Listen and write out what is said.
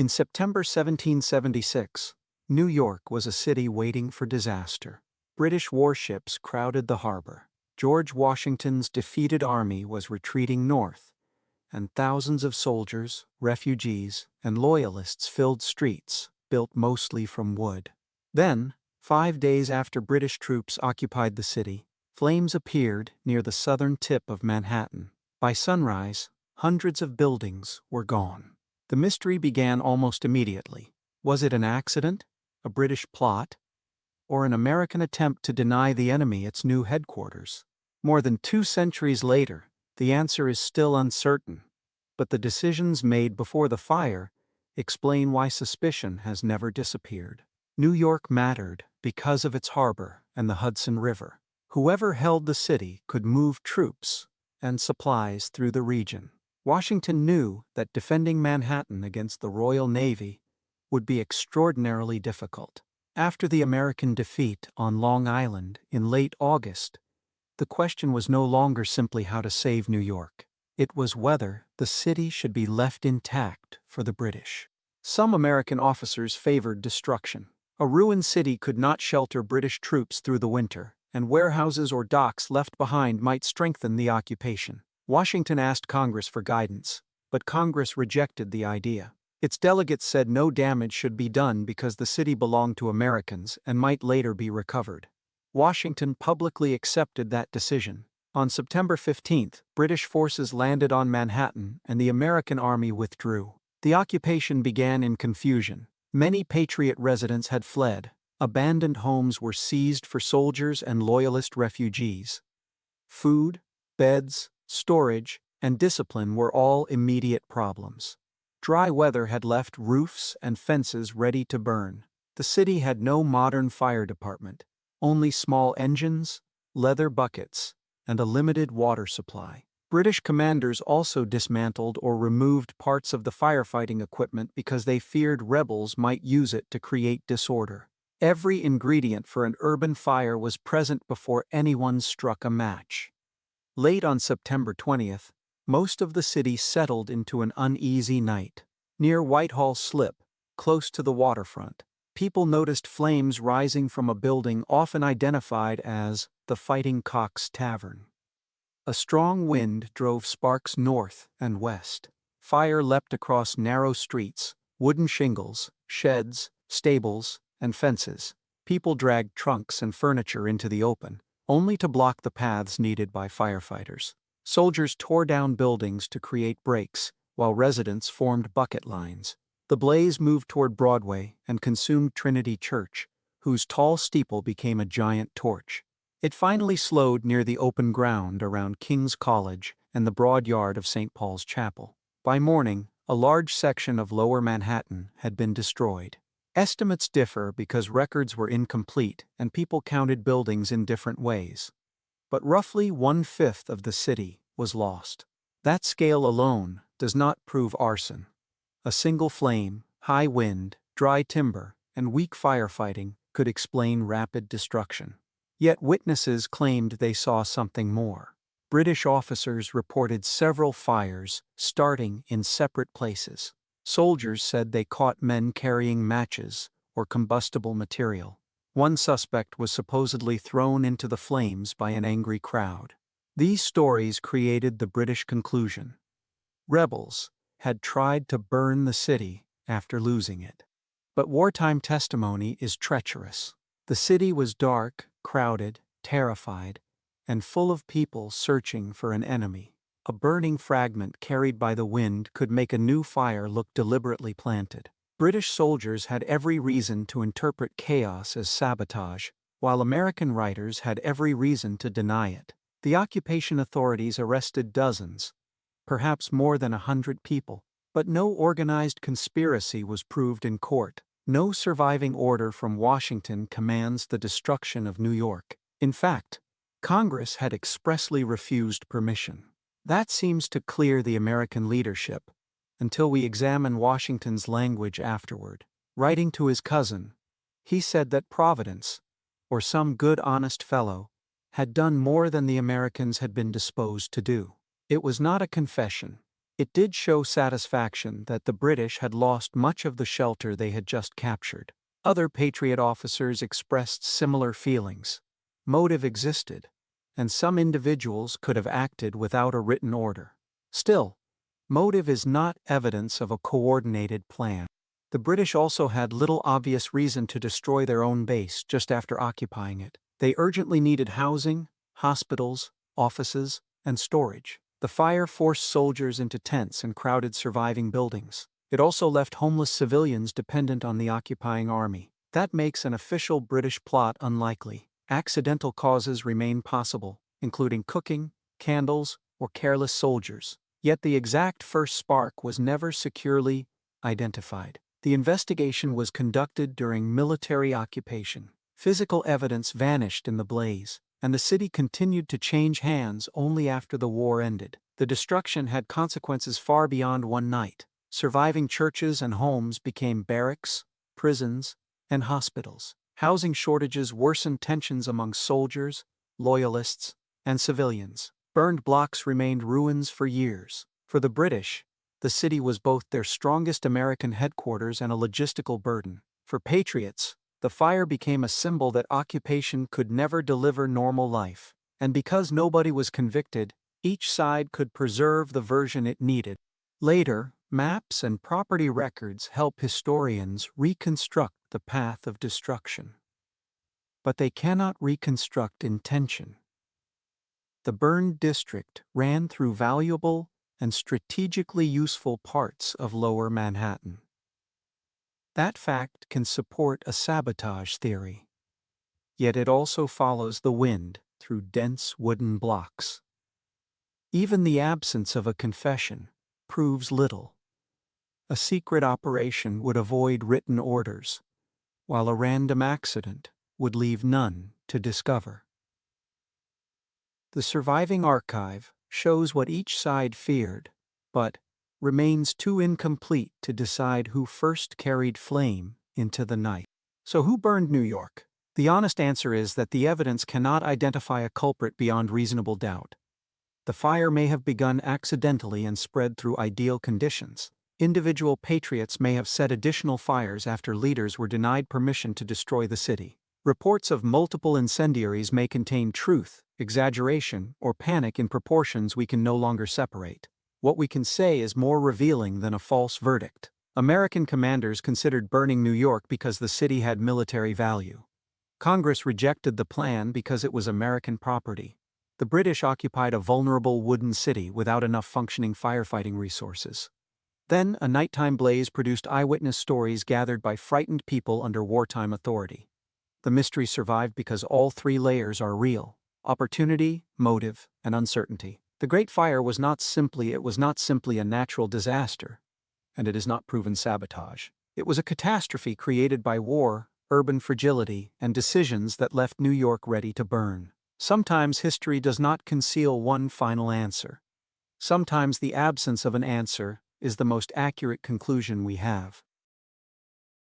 In September 1776, New York was a city waiting for disaster. British warships crowded the harbor. George Washington's defeated army was retreating north, and thousands of soldiers, refugees, and loyalists filled streets, built mostly from wood. Then, 5 days after British troops occupied the city, flames appeared near the southern tip of Manhattan. By sunrise, hundreds of buildings were gone. The mystery began almost immediately. Was it an accident, a British plot, or an American attempt to deny the enemy its new headquarters? More than 2 centuries later, the answer is still uncertain, but the decisions made before the fire explain why suspicion has never disappeared. New York mattered because of its harbor and the Hudson River. Whoever held the city could move troops and supplies through the region. Washington knew that defending Manhattan against the Royal Navy would be extraordinarily difficult. After the American defeat on Long Island in late August, the question was no longer simply how to save New York. It was whether the city should be left intact for the British. Some American officers favored destruction. A ruined city could not shelter British troops through the winter, and warehouses or docks left behind might strengthen the occupation. Washington asked Congress for guidance, but Congress rejected the idea. Its delegates said no damage should be done because the city belonged to Americans and might later be recovered. Washington publicly accepted that decision. On September 15, British forces landed on Manhattan and the American army withdrew. The occupation began in confusion. Many Patriot residents had fled. Abandoned homes were seized for soldiers and loyalist refugees. Food, beds, storage, and discipline were all immediate problems. Dry weather had left roofs and fences ready to burn. The city had no modern fire department, only small engines, leather buckets, and a limited water supply. British commanders also dismantled or removed parts of the firefighting equipment because they feared rebels might use it to create disorder. Every ingredient for an urban fire was present before anyone struck a match. Late on September 20th, most of the city settled into an uneasy night. Near Whitehall Slip, close to the waterfront, people noticed flames rising from a building often identified as the Fighting Cock's Tavern. A strong wind drove sparks north and west. Fire leapt across narrow streets, wooden shingles, sheds, stables, and fences. People dragged trunks and furniture into the open, only to block the paths needed by firefighters. Soldiers tore down buildings to create breaks, while residents formed bucket lines. The blaze moved toward Broadway and consumed Trinity Church, whose tall steeple became a giant torch. It finally slowed near the open ground around King's College and the broad yard of St. Paul's Chapel. By morning, a large section of Lower Manhattan had been destroyed. Estimates differ because records were incomplete and people counted buildings in different ways. But roughly 1/5 of the city was lost. That scale alone does not prove arson. A single flame, high wind, dry timber, and weak firefighting could explain rapid destruction. Yet witnesses claimed they saw something more. British officers reported several fires starting in separate places. Soldiers said they caught men carrying matches or combustible material. One suspect was supposedly thrown into the flames by an angry crowd. These stories created the British conclusion: rebels had tried to burn the city after losing it. But wartime testimony is treacherous. The city was dark, crowded, terrified, and full of people searching for an enemy. A burning fragment carried by the wind could make a new fire look deliberately planted. British soldiers had every reason to interpret chaos as sabotage, while American writers had every reason to deny it. The occupation authorities arrested dozens, perhaps more than 100 people, but no organized conspiracy was proved in court. No surviving order from Washington commands the destruction of New York. In fact, Congress had expressly refused permission. That seems to clear the American leadership, until we examine Washington's language afterward. Writing to his cousin, he said that Providence, or some good honest fellow, had done more than the Americans had been disposed to do. It was not a confession. It did show satisfaction that the British had lost much of the shelter they had just captured. Other Patriot officers expressed similar feelings. Motive existed, and some individuals could have acted without a written order. Still, motive is not evidence of a coordinated plan. The British also had little obvious reason to destroy their own base just after occupying it. They urgently needed housing, hospitals, offices, and storage. The fire forced soldiers into tents and crowded surviving buildings. It also left homeless civilians dependent on the occupying army. That makes an official British plot unlikely. Accidental causes remain possible, including cooking, candles, or careless soldiers. Yet the exact first spark was never securely identified. The investigation was conducted during military occupation. Physical evidence vanished in the blaze, and the city continued to change hands only after the war ended. The destruction had consequences far beyond one night. Surviving churches and homes became barracks, prisons, and hospitals. Housing shortages worsened tensions among soldiers, loyalists, and civilians. Burned blocks remained ruins for years. For the British, the city was both their strongest American headquarters and a logistical burden. For patriots, the fire became a symbol that occupation could never deliver normal life. And because nobody was convicted, each side could preserve the version it needed. Later, maps and property records help historians reconstruct the path of destruction. But they cannot reconstruct intention. The burned district ran through valuable and strategically useful parts of Lower Manhattan. That fact can support a sabotage theory. Yet it also follows the wind through dense wooden blocks. Even the absence of a confession proves little. A secret operation would avoid written orders, while a random accident would leave none to discover. The surviving archive shows what each side feared, but remains too incomplete to decide who first carried flame into the night. So who burned New York? The honest answer is that the evidence cannot identify a culprit beyond reasonable doubt. The fire may have begun accidentally and spread through ideal conditions. Individual patriots may have set additional fires after leaders were denied permission to destroy the city. Reports of multiple incendiaries may contain truth, exaggeration, or panic in proportions we can no longer separate. What we can say is more revealing than a false verdict. American commanders considered burning New York because the city had military value. Congress rejected the plan because it was American property. The British occupied a vulnerable wooden city without enough functioning firefighting resources. Then, a nighttime blaze produced eyewitness stories gathered by frightened people under wartime authority. The mystery survived because all three layers are real: opportunity, motive, and uncertainty. The Great Fire was not simply a natural disaster, and it is not proven sabotage. It was a catastrophe created by war, urban fragility, and decisions that left New York ready to burn. Sometimes history does not conceal one final answer. Sometimes the absence of an answer is the most accurate conclusion we have.